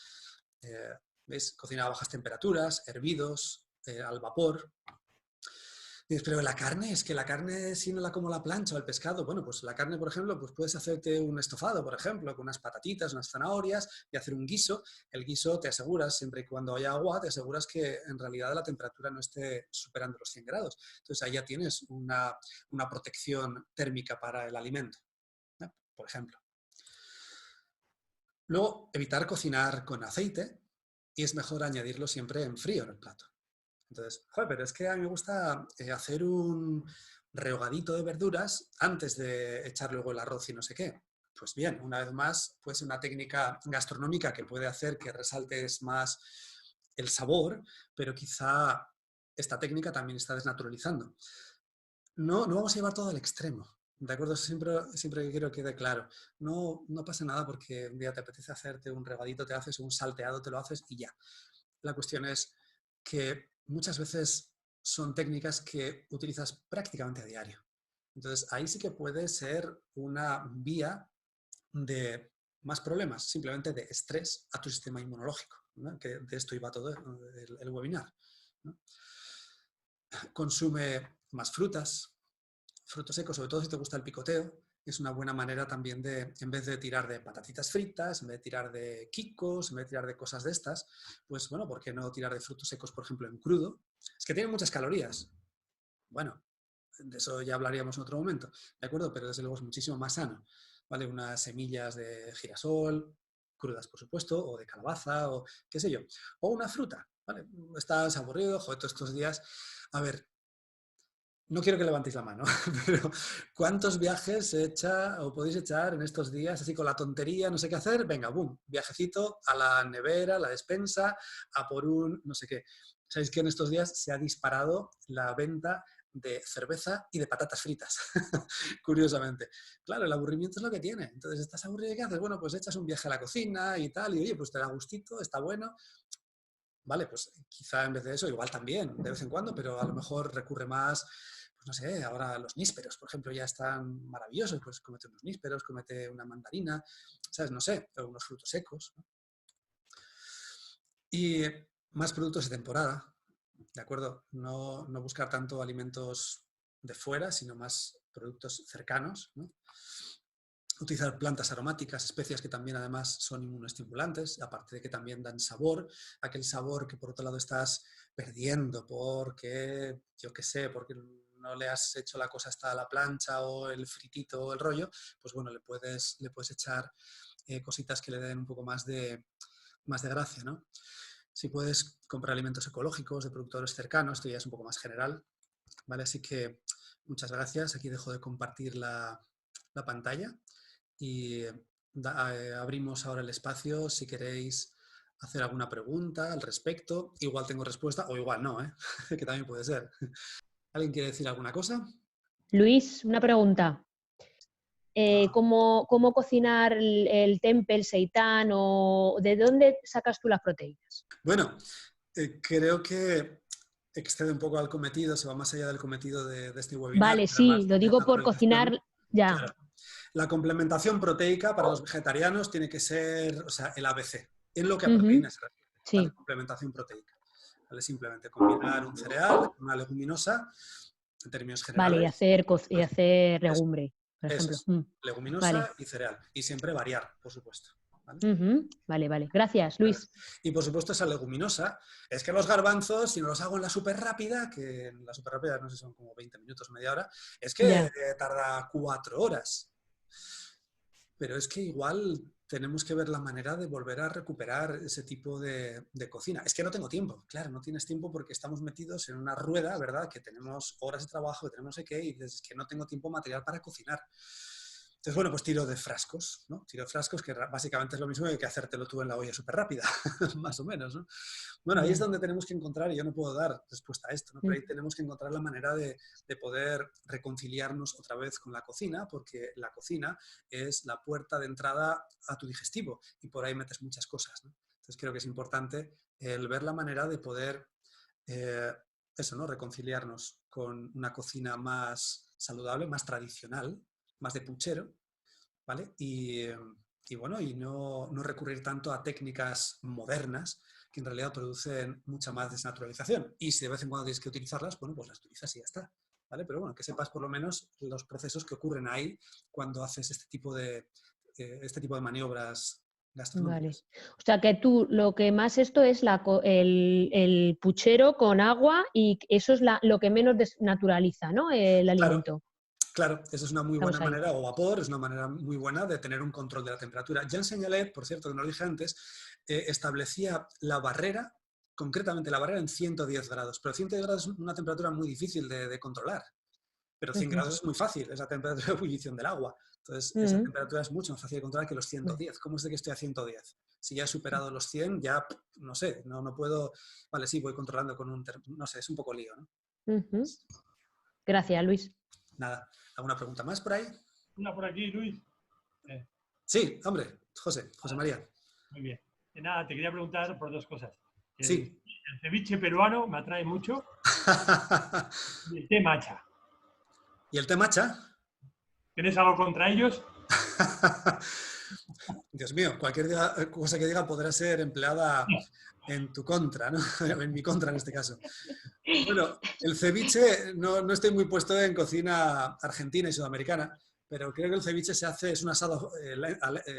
¿ves? Cocina a bajas temperaturas, hervidos, al vapor. Dices, pero la carne, es que la carne si no la como la plancha o el pescado, bueno, pues la carne, por ejemplo, pues puedes hacerte un estofado, por ejemplo, con unas patatitas, unas zanahorias y hacer un guiso. El guiso te aseguras, siempre y cuando haya agua, te aseguras que en realidad la temperatura no esté superando los 100 grados. Entonces ahí ya tienes una protección térmica para el alimento, ¿no? Por ejemplo. Luego, evitar cocinar con aceite y es mejor añadirlo siempre en frío en el plato. Entonces, joder, pero es que a mí me gusta hacer un rehogadito de verduras antes de echar luego el arroz y no sé qué. Pues bien, una vez más, puede ser una técnica gastronómica que puede hacer que resaltes más el sabor, pero quizá esta técnica también está desnaturalizando. No vamos a llevar todo al extremo, ¿de acuerdo? Siempre que quiero que quede claro. No pasa nada porque un día te apetece hacerte un regadito, te haces un salteado, te lo haces y ya. La cuestión es que muchas veces son técnicas que utilizas prácticamente a diario. Entonces, ahí sí que puede ser una vía de más problemas, simplemente de estrés a tu sistema inmunológico, ¿no? Que de esto iba todo el webinar, ¿no? Consume más frutas secos, sobre todo si te gusta el picoteo, es una buena manera también de, en vez de tirar de patatitas fritas, en vez de tirar de quicos, en vez de tirar de cosas de estas, pues bueno, ¿por qué no tirar de frutos secos, por ejemplo, en crudo? Es que tienen muchas calorías. Bueno, de eso ya hablaríamos en otro momento, ¿de acuerdo? Pero desde luego es muchísimo más sano, ¿vale? Unas semillas de girasol, crudas, por supuesto, o de calabaza, o qué sé yo. O una fruta, ¿vale? Estás aburrido, joder, todos estos días. A ver, no quiero que levantéis la mano, pero ¿cuántos viajes se echa o podéis echar en estos días así con la tontería, no sé qué hacer? Venga, boom, viajecito a la nevera, a la despensa, a por un no sé qué. ¿Sabéis que en estos días se ha disparado la venta de cerveza y de patatas fritas? Curiosamente. Claro, el aburrimiento es lo que tiene. Entonces, ¿estás aburrido y qué haces? Bueno, pues echas un viaje a la cocina y tal, y oye, pues te da gustito, está bueno. Vale, pues quizá en vez de eso, igual también, de vez en cuando, pero a lo mejor recurre más, pues no sé, ahora los nísperos, por ejemplo, ya están maravillosos, pues cómete unos nísperos, cómete una mandarina, ¿sabes? No sé, o unos frutos secos, ¿no? Y más productos de temporada, ¿de acuerdo? No buscar tanto alimentos de fuera, sino más productos cercanos, ¿no? Utilizar plantas aromáticas, especias que también además son inmunoestimulantes, aparte de que también dan sabor, aquel sabor que por otro lado estás perdiendo porque, yo qué sé, porque no le has hecho la cosa hasta la plancha o el fritito o el rollo, pues bueno, le puedes echar cositas que le den un poco más de gracia, ¿no? Si puedes comprar alimentos ecológicos de productores cercanos, esto ya es un poco más general, ¿vale? Así que muchas gracias, aquí dejo de compartir la pantalla y abrimos ahora el espacio si queréis hacer alguna pregunta al respecto. Igual tengo respuesta o igual no, ¿eh? Que también puede ser. ¿Alguien quiere decir alguna cosa? Luis, una pregunta. ¿Cómo cocinar el tempe, el seitán o de dónde sacas tú las proteínas? Bueno, creo que excede un poco al cometido, se va más allá del cometido de este webinar, Vale, que era sí, más lo digo por desnaturalización. cocinar ya. Claro. La complementación proteica para los vegetarianos tiene que ser, o sea, el ABC, en lo que a proteínas se refiere, ¿vale? Sí, Complementación proteica. ¿Vale? Simplemente combinar un cereal, una leguminosa, en términos vale, y generales. hacer, y Pues hacer eso, legumbre, por eso ejemplo. es, leguminosa Vale, y cereal. Y siempre variar, por supuesto. ¿vale? Vale, vale. Gracias, Luis. Y por supuesto esa leguminosa. Es que los garbanzos, si no los hago en la súper rápida, que en la súper rápida no sé, son como 20 minutos, media hora, es que Ya. tarda 4 horas. Pero es que igual tenemos que ver la manera de volver a recuperar ese tipo de cocina. Es que no tengo tiempo, claro, no tienes tiempo porque estamos metidos en una rueda, ¿verdad? Que tenemos horas de trabajo, que tenemos no sé qué, y dices, es que no tengo tiempo material para cocinar. Entonces, bueno, pues tiro de frascos, ¿no? Tiro de frascos, que básicamente es lo mismo que hacértelo tú en la olla súper rápida, más o menos, ¿no? Bueno, ahí es donde tenemos que encontrar, y yo no puedo dar respuesta a esto, ¿no? Pero ahí tenemos que encontrar la manera de poder reconciliarnos otra vez con la cocina, porque la cocina es la puerta de entrada a tu digestivo y por ahí metes muchas cosas, ¿no? Entonces creo que es importante el ver la manera de poder, eso, ¿no? Reconciliarnos con una cocina más saludable, más tradicional, más de puchero, ¿vale? Y bueno, y no recurrir tanto a técnicas modernas que en realidad producen mucha más desnaturalización. Y si de vez en cuando tienes que utilizarlas, bueno, pues las utilizas y ya está, ¿vale? Pero bueno, que sepas por lo menos los procesos que ocurren ahí cuando haces este tipo de maniobras Vale. gastronómicas. O sea que tú lo que más esto es el puchero con agua y eso es lo que menos desnaturaliza, ¿no? El Claro, alimento. claro, esa es una muy buena Estamos ahí. manera, o vapor, es una manera muy buena de tener un control de la temperatura. Jean Seignelay, por cierto, que no lo dije antes, establecía la barrera, concretamente la barrera en 110 grados, pero 110 grados es una temperatura muy difícil de controlar, pero 100 grados es muy fácil, es la temperatura de ebullición del agua. Entonces, esa temperatura es mucho más fácil de controlar que los 110. ¿Cómo es de que estoy a 110? Si ya he superado los 100, ya, no sé, no puedo... Vale, sí, voy controlando con un... No sé, es un poco lío, ¿no? Gracias, Luis. Nada, ¿alguna pregunta más por ahí? Una por aquí, Luis. Sí, hombre, José María. Muy bien. Nada, te quería preguntar por dos cosas. Sí. El ceviche peruano me atrae mucho y el té matcha. ¿Y el té matcha? ¿Tienes algo contra ellos? Dios mío, cualquier cosa que diga podrá ser empleada en tu contra, ¿no? En mi contra en este caso. Bueno, el ceviche no estoy muy puesto en cocina argentina y sudamericana, pero creo que el ceviche es un asado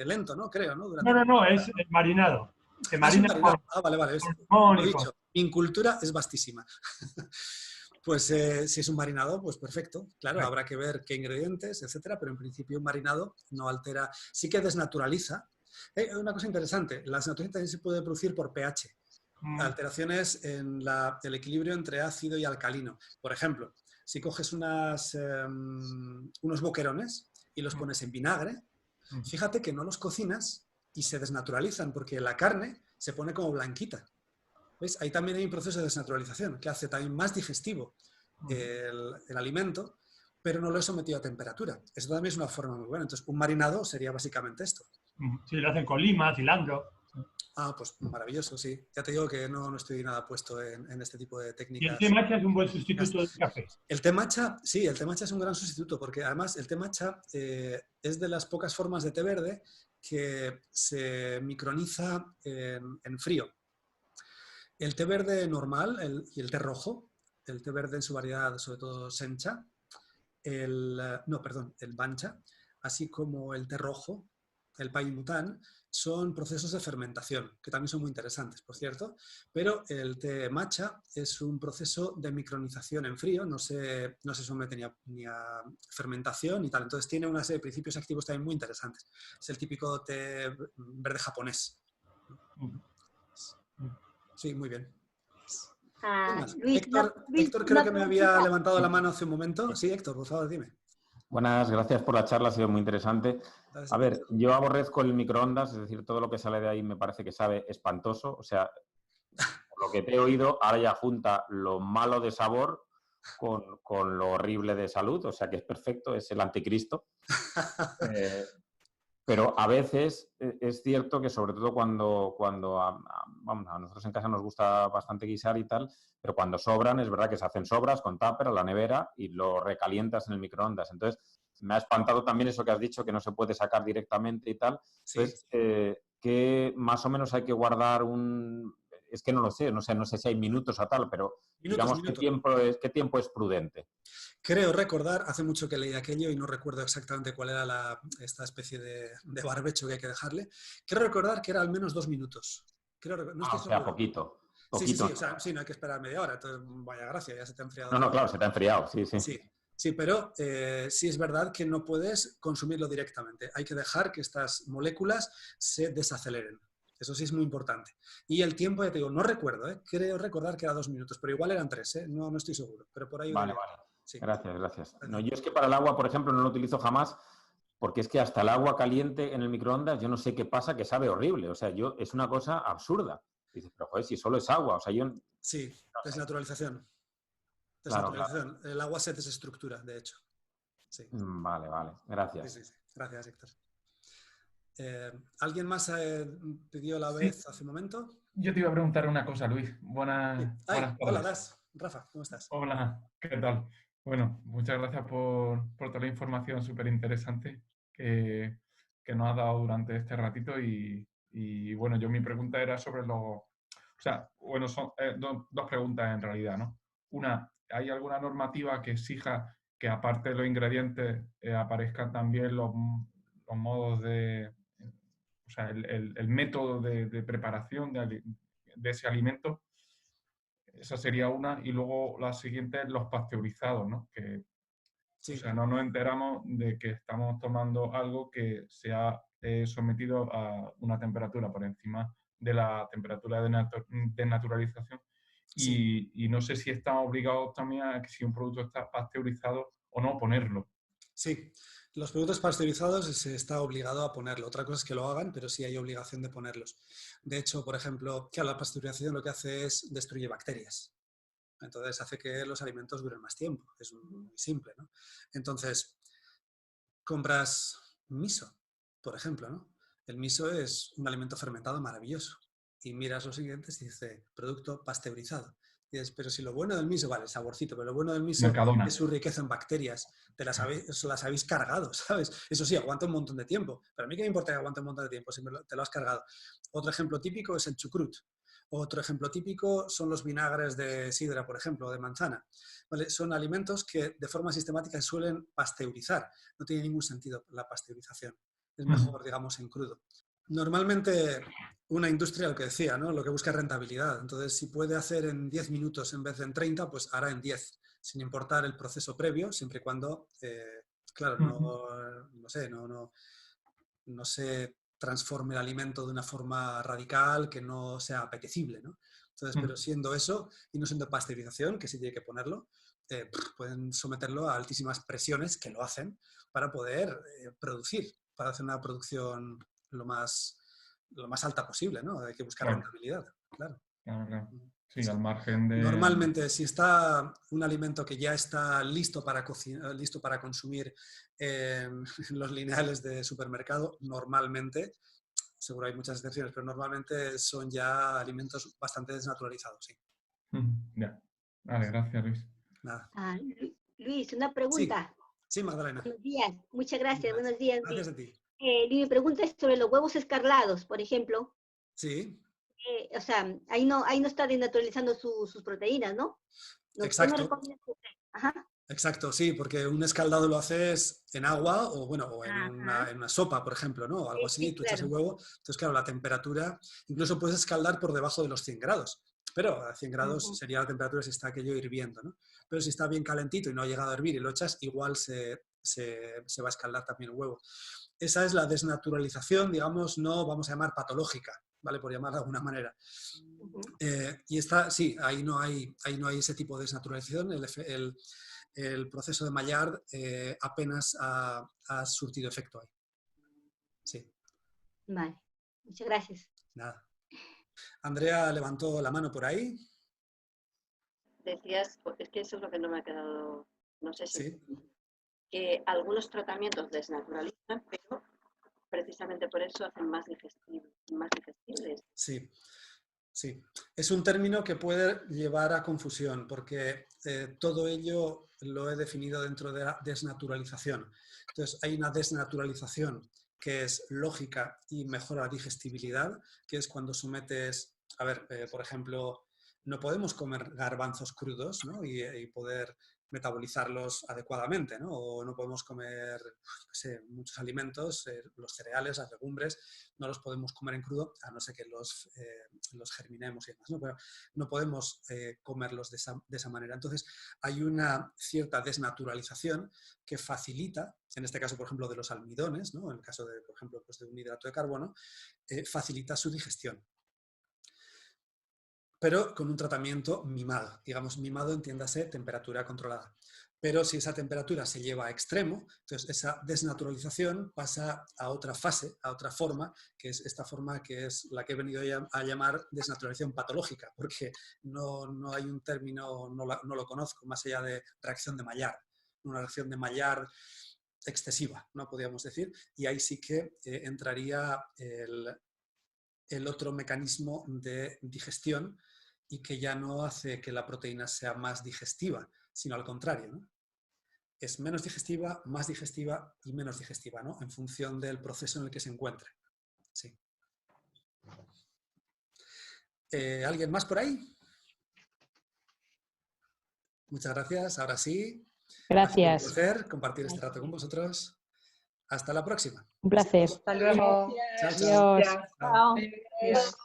lento, ¿no? Creo, ¿no? No, es marinado. Se Es un marina marinado. con Vale. limón Lo y dicho, mi incultura es vastísima. Pues si es un marinado, pues perfecto. Claro, habrá que ver qué ingredientes, etcétera, pero en principio un marinado no altera, sí que desnaturaliza. Una cosa interesante, la desnaturación también se puede producir por pH. Alteraciones en el equilibrio entre ácido y alcalino. Por ejemplo, si coges unos boquerones y los pones en vinagre, fíjate que no los cocinas y se desnaturalizan porque la carne se pone como blanquita. ¿Ves? Ahí también hay un proceso de desnaturalización que hace también más digestivo el alimento, pero no lo he sometido a temperatura. Eso también es una forma muy buena. Entonces, un marinado sería básicamente esto. Sí, lo hacen con lima, cilantro. Ah, pues maravilloso, sí. Ya te digo que no estoy nada puesto en este tipo de técnicas. Y el té matcha es un buen sustituto del café. El té matcha, sí, el té matcha es un gran sustituto porque además el té matcha es de las pocas formas de té verde que se microniza en frío. El té verde normal y el té rojo, el té verde en su variedad, sobre todo sencha, el bancha, así como el té rojo, el pai mutan, son procesos de fermentación, que también son muy interesantes, por cierto, pero el té matcha es un proceso de micronización en frío, no se somete ni a fermentación y tal, entonces tiene una serie de principios activos también muy interesantes. Es el típico té verde japonés. Sí, muy bien. Luis, Héctor creo que me había levantado la mano hace un momento. Sí, Héctor, por favor, dime. Buenas, gracias por la charla, ha sido muy interesante. A ver, yo aborrezco el microondas, es decir, todo lo que sale de ahí me parece que sabe espantoso. O sea, por lo que te he oído, ahora ya junta lo malo de sabor con lo horrible de salud, o sea que es perfecto, es el anticristo. Pero a veces es cierto que sobre todo cuando a nosotros en casa nos gusta bastante guisar y tal, pero cuando sobran es verdad que se hacen sobras con tupper a la nevera y lo recalientas en el microondas. Entonces me ha espantado también eso que has dicho, que no se puede sacar directamente y tal. Sí. Entonces, que más o menos hay que guardar es que no lo sé, no sé si hay minutos o tal, pero digamos, Minutos. ¿qué tiempo es prudente? Creo recordar, hace mucho que leí aquello y no recuerdo exactamente cuál era esta especie de barbecho que hay que dejarle. Creo recordar que era al menos 2 minutos. No estoy O sea, seguro. poquito. Sí, o sea, sí, no hay que esperar media hora, entonces vaya gracia, ya se te ha enfriado. No, claro, se te ha enfriado, sí. Sí, pero sí es verdad que no puedes consumirlo directamente. Hay que dejar que estas moléculas se desaceleren. Eso sí es muy importante. Y el tiempo, ya te digo, no recuerdo, creo recordar que era 2 minutos, pero igual eran 3, no estoy seguro, pero por ahí... Vale. Sí. Gracias. No, yo es que para el agua, por ejemplo, no lo utilizo jamás, porque es que hasta el agua caliente en el microondas, yo no sé qué pasa, que sabe horrible. O sea, es una cosa absurda. Dices, pero joder, si solo es agua, o sea, yo... Sí, desnaturalización. Claro. El agua se desestructura, de hecho. Sí. Vale, gracias. Sí. Gracias, Héctor. ¿Alguien más pidió la vez hace un momento? Yo te iba a preguntar una cosa, Luis. Buenas tardes. Hola, Das. Rafa, ¿cómo estás? Hola, ¿qué tal? Bueno, muchas gracias por toda la información súper interesante que nos has dado durante este ratito y bueno, mi pregunta era sobre son dos preguntas en realidad, ¿no? Una, ¿hay alguna normativa que exija que aparte de los ingredientes aparezcan también los modos o sea, el método de preparación de ese alimento? Esa sería una. Y luego la siguiente, los pasteurizados, ¿no? Sí. O sea, no nos enteramos de que estamos tomando algo que se ha sometido a una temperatura por encima de la temperatura de naturalización. Sí. Y no sé si estamos obligados también a que si un producto está pasteurizado o no ponerlo. Sí, los productos pasteurizados se está obligado a ponerlo. Otra cosa es que lo hagan, pero sí hay obligación de ponerlos. De hecho, por ejemplo, la pasteurización lo que hace es destruye bacterias. Entonces hace que los alimentos duren más tiempo. Es muy simple, ¿no? Entonces, compras miso, por ejemplo, ¿no? El miso es un alimento fermentado maravilloso. Y miras los siguientes y dice, producto pasteurizado. Y dices, pero si lo bueno del miso, vale, el saborcito, pero lo bueno del miso Mercadona. es su riqueza en bacterias. Las habéis cargado, ¿sabes? Eso sí, aguanta un montón de tiempo. Pero a mí qué me importa que aguante un montón de tiempo si te lo has cargado. Otro ejemplo típico es el chucrut. Otro ejemplo típico son los vinagres de sidra, por ejemplo, o de manzana. ¿Vale? Son alimentos que de forma sistemática se suelen pasteurizar. No tiene ningún sentido la pasteurización. Es mejor, digamos, en crudo. Normalmente una industria, lo que decía, ¿no? Lo que busca es rentabilidad. Entonces, si puede hacer en 10 minutos en vez de en 30, pues hará en 10, sin importar el proceso previo, siempre y cuando, claro, no se transforme el alimento de una forma radical que no sea apetecible, ¿no? Entonces, pero siendo eso y no siendo pasteurización, que sí tiene que ponerlo, pueden someterlo a altísimas presiones, que lo hacen, para poder producir, para hacer una producción lo más alta posible, ¿no? Hay que buscar rentabilidad, claro. Claro. Sí, al margen de... Normalmente, si está un alimento que ya está listo para cocinar, listo para consumir en los lineales de supermercado, normalmente, seguro hay muchas excepciones, pero normalmente son ya alimentos bastante desnaturalizados, sí. Ya. Vale, gracias, Luis. Nada. Luis, una pregunta. Sí, Magdalena. Buenos días, muchas gracias. Buenos días. Gracias a ti. Mi pregunta es sobre los huevos escarlados, por ejemplo. Sí. O sea, ahí no está desnaturalizando sus proteínas, ¿no? Exacto. Ajá. Exacto, sí, porque un escaldado lo haces en agua o en una sopa, por ejemplo, ¿no? O algo así, Sí, tú echas el huevo. Entonces, claro, la temperatura, incluso puedes escaldar por debajo de los 100 grados, pero a 100 grados sería la temperatura si está aquello hirviendo, ¿no? Pero si está bien calentito y no ha llegado a hervir y lo echas, igual se va a escaldar también el huevo. Esa es la desnaturalización, digamos, no vamos a llamar patológica, ¿vale? Por llamarla de alguna manera. Y está, sí, ahí no hay ese tipo de desnaturalización. El proceso de Maillard apenas ha surtido efecto ahí. Sí. Vale, muchas gracias. Nada. Andrea levantó la mano por ahí. Decías, es que eso es lo que no me ha quedado, no sé si... Sí. Que algunos tratamientos desnaturalizan, pero precisamente por eso hacen más digestibles. Sí. Sí, es un término que puede llevar a confusión porque todo ello lo he definido dentro de la desnaturalización. Entonces, hay una desnaturalización que es lógica y mejora la digestibilidad, que es cuando sometes A ver, por ejemplo, no podemos comer garbanzos crudos, ¿no? y poder metabolizarlos adecuadamente, ¿no? O no podemos comer, no sé, muchos alimentos, los cereales, las legumbres, no los podemos comer en crudo, a no ser que los germinemos y demás, ¿no? Pero no podemos comerlos de esa manera. Entonces, hay una cierta desnaturalización que facilita, en este caso, por ejemplo, de los almidones, ¿no? En el caso, de, por ejemplo, pues de un hidrato de carbono, facilita su digestión. Pero con un tratamiento mimado. Digamos, mimado, entiéndase, temperatura controlada. Pero si esa temperatura se lleva a extremo, entonces esa desnaturalización pasa a otra fase, a otra forma, que es esta forma que es la que he venido a llamar desnaturalización patológica, porque no hay un término, no lo conozco, más allá de reacción de Maillard. Una reacción de Maillard excesiva, ¿no? Podríamos decir, y ahí sí que entraría el otro mecanismo de digestión y que ya no hace que la proteína sea más digestiva, sino al contrario, ¿no? Es menos digestiva, más digestiva y menos digestiva, ¿no? En función del proceso en el que se encuentre. Sí. ¿Alguien más por ahí? Muchas gracias. Ahora sí. Gracias. Un placer compartir este rato con vosotros. Hasta la próxima. Un placer. Hasta luego. Chao, chao. Adiós. Chao. Adiós.